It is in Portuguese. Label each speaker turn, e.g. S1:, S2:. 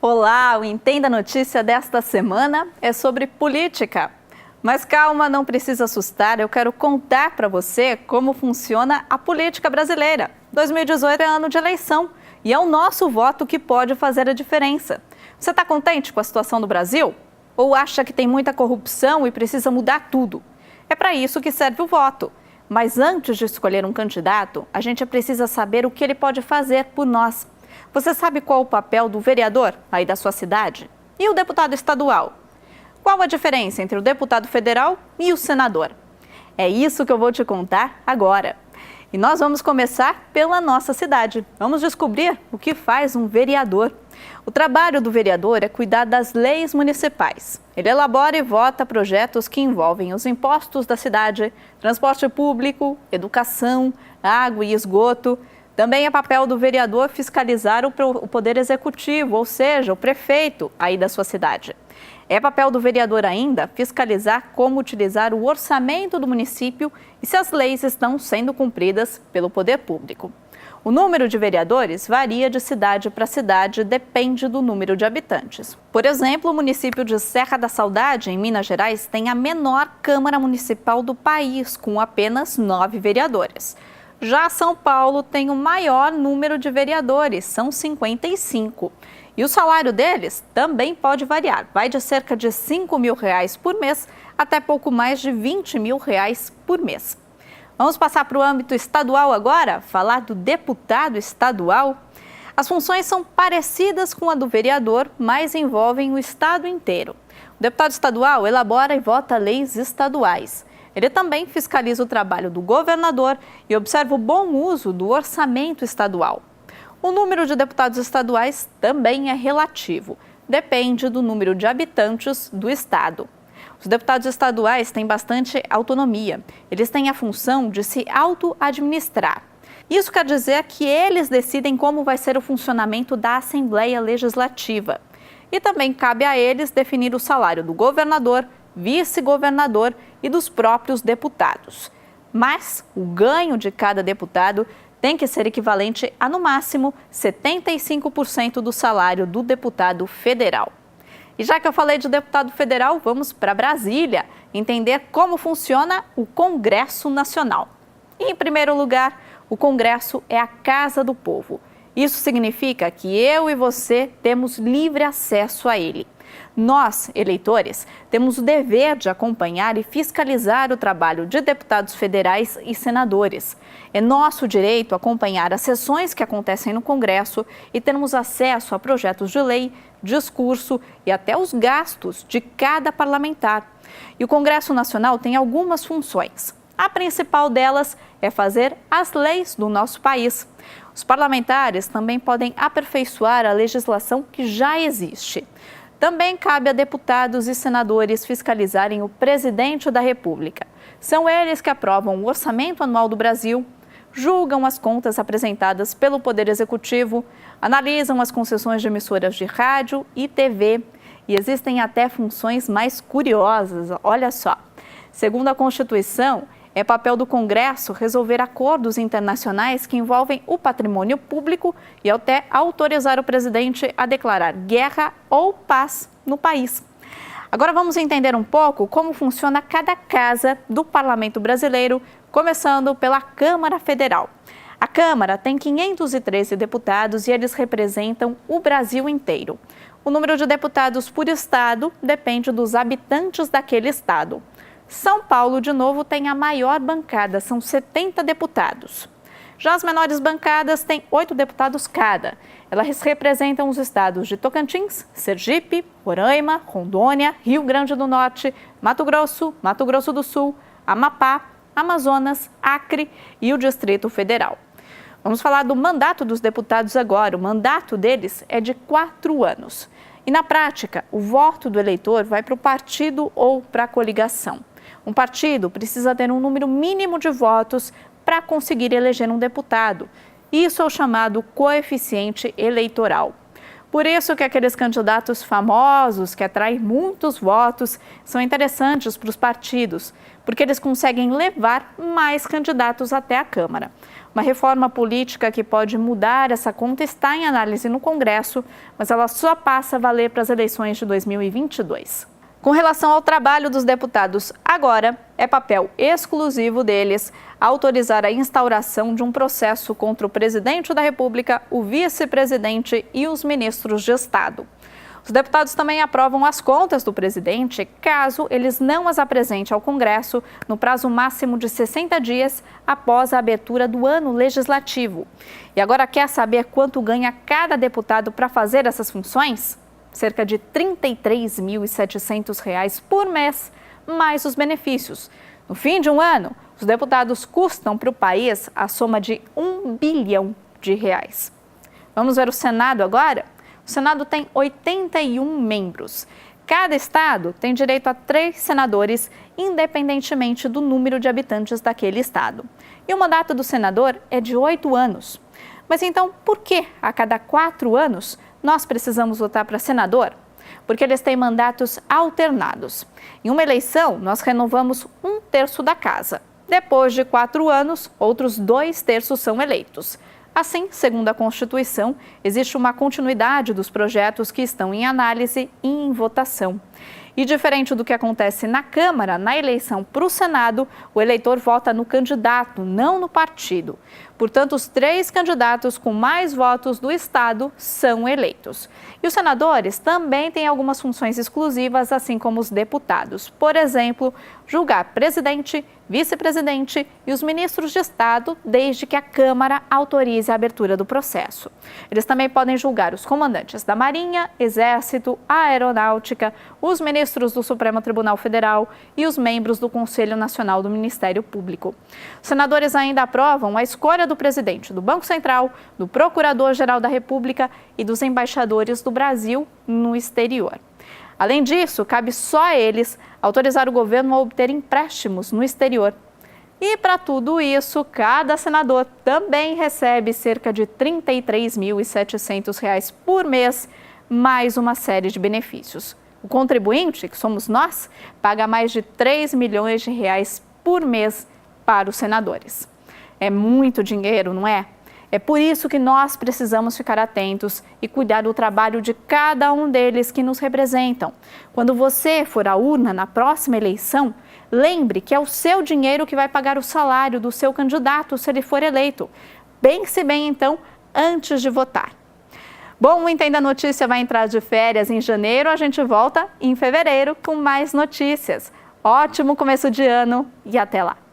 S1: Olá, o Entenda a Notícia desta semana é sobre política. Mas calma, não precisa assustar, eu quero contar para você como funciona a política brasileira. 2018 é ano de eleição e é o nosso voto que pode fazer a diferença. Você está contente com a situação do Brasil? Ou acha que tem muita corrupção e precisa mudar tudo? É para isso que serve o voto. Mas antes de escolher um candidato, a gente precisa saber o que ele pode fazer por nós. Você sabe qual o papel do vereador aí da sua cidade? E o deputado estadual? Qual a diferença entre o deputado federal e o senador? É isso que eu vou te contar agora. E nós vamos começar pela nossa cidade. Vamos descobrir o que faz um vereador. O trabalho do vereador é cuidar das leis municipais. Ele elabora e vota projetos que envolvem os impostos da cidade, transporte público, educação, água e esgoto. Também é papel do vereador fiscalizar o poder executivo, ou seja, o prefeito aí da sua cidade. É papel do vereador ainda fiscalizar como utilizar o orçamento do município e se as leis estão sendo cumpridas pelo poder público. O número de vereadores varia de cidade para cidade, depende do número de habitantes. Por exemplo, o município de Serra da Saudade, em Minas Gerais, tem a menor Câmara Municipal do país, com apenas 9 vereadores. Já São Paulo tem o maior número de vereadores, são 55. E o salário deles também pode variar, vai de cerca de R$5 mil por mês até pouco mais de R$20 mil por mês. Vamos passar para o âmbito estadual agora, falar do deputado estadual. As funções são parecidas com a do vereador, mas envolvem o estado inteiro. O deputado estadual elabora e vota leis estaduais. Ele também fiscaliza o trabalho do governador e observa o bom uso do orçamento estadual. O número de deputados estaduais também é relativo, depende do número de habitantes do estado. Os deputados estaduais têm bastante autonomia, eles têm a função de se auto-administrar. Isso quer dizer que eles decidem como vai ser o funcionamento da Assembleia Legislativa. E também cabe a eles definir o salário do governador, vice-governador e dos próprios deputados. Mas o ganho de cada deputado tem que ser equivalente a, no máximo, 75% do salário do deputado federal. E já que eu falei de deputado federal, vamos para Brasília entender como funciona o Congresso Nacional. E, em primeiro lugar, o Congresso é a casa do povo. Isso significa que eu e você temos livre acesso a ele. Nós, eleitores, temos o dever de acompanhar e fiscalizar o trabalho de deputados federais e senadores. É nosso direito acompanhar as sessões que acontecem no Congresso e termos acesso a projetos de lei, discurso e até os gastos de cada parlamentar. E o Congresso Nacional tem algumas funções. A principal delas é fazer as leis do nosso país. Os parlamentares também podem aperfeiçoar a legislação que já existe. Também cabe a deputados e senadores fiscalizarem o presidente da República. São eles que aprovam o orçamento anual do Brasil, julgam as contas apresentadas pelo Poder Executivo, analisam as concessões de emissoras de rádio e TV. E existem até funções mais curiosas, olha só. Segundo a Constituição, é papel do Congresso resolver acordos internacionais que envolvem o patrimônio público e até autorizar o presidente a declarar guerra ou paz no país. Agora vamos entender um pouco como funciona cada casa do Parlamento brasileiro, começando pela Câmara Federal. A Câmara tem 513 deputados e eles representam o Brasil inteiro. O número de deputados por estado depende dos habitantes daquele estado. São Paulo, de novo, tem a maior bancada, são 70 deputados. Já as menores bancadas têm 8 deputados cada. Elas representam os estados de Tocantins, Sergipe, Roraima, Rondônia, Rio Grande do Norte, Mato Grosso do Sul, Amapá, Amazonas, Acre e o Distrito Federal. Vamos falar do mandato dos deputados agora. O mandato deles é de 4 anos. E na prática, o voto do eleitor vai para o partido ou para a coligação. Um partido precisa ter um número mínimo de votos para conseguir eleger um deputado. Isso é o chamado coeficiente eleitoral. Por isso que aqueles candidatos famosos que atraem muitos votos são interessantes para os partidos, porque eles conseguem levar mais candidatos até a Câmara. Uma reforma política que pode mudar essa conta está em análise no Congresso, mas ela só passa a valer para as eleições de 2022. Com relação ao trabalho dos deputados, agora é papel exclusivo deles autorizar a instauração de um processo contra o presidente da República, o vice-presidente e os ministros de Estado. Os deputados também aprovam as contas do presidente, caso eles não as apresentem ao Congresso no prazo máximo de 60 dias após a abertura do ano legislativo. E agora quer saber quanto ganha cada deputado para fazer essas funções? Cerca de R$ 33.700 por mês, mais os benefícios. No fim de um ano, os deputados custam para o país a soma de R$ 1 bilhão. Vamos ver o Senado agora? O Senado tem 81 membros. Cada estado tem direito a 3 senadores, independentemente do número de habitantes daquele estado. E o mandato do senador é de 8 anos. Mas então, por que a cada 4 anos nós precisamos votar para senador? Porque eles têm mandatos alternados. Em uma eleição, nós renovamos 1/3 da casa. Depois de 4 anos, outros 2/3 são eleitos. Assim, segundo a Constituição, existe uma continuidade dos projetos que estão em análise e em votação. E diferente do que acontece na Câmara, na eleição para o Senado, o eleitor vota no candidato, não no partido. Portanto, os 3 candidatos com mais votos do Estado são eleitos. E os senadores também têm algumas funções exclusivas, assim como os deputados. Por exemplo, julgar presidente, vice-presidente e os ministros de Estado, desde que a Câmara autorize a abertura do processo. Eles também podem julgar os comandantes da Marinha, Exército, Aeronáutica, os ministros do Supremo Tribunal Federal e os membros do Conselho Nacional do Ministério Público. Os senadores ainda aprovam a escolha do presidente do Banco Central, do Procurador-Geral da República e dos embaixadores do Brasil no exterior. Além disso, cabe só a eles autorizar o governo a obter empréstimos no exterior. E para tudo isso, cada senador também recebe cerca de R$ 33.700 por mês, mais uma série de benefícios. O contribuinte, que somos nós, paga mais de R$ 3 milhões por mês para os senadores. É muito dinheiro, não é? É por isso que nós precisamos ficar atentos e cuidar do trabalho de cada um deles que nos representam. Quando você for à urna na próxima eleição, lembre que é o seu dinheiro que vai pagar o salário do seu candidato se ele for eleito. Pense bem, então, antes de votar. Bom, o Entenda Notícia vai entrar de férias em janeiro, a gente volta em fevereiro com mais notícias. Ótimo começo de ano e até lá!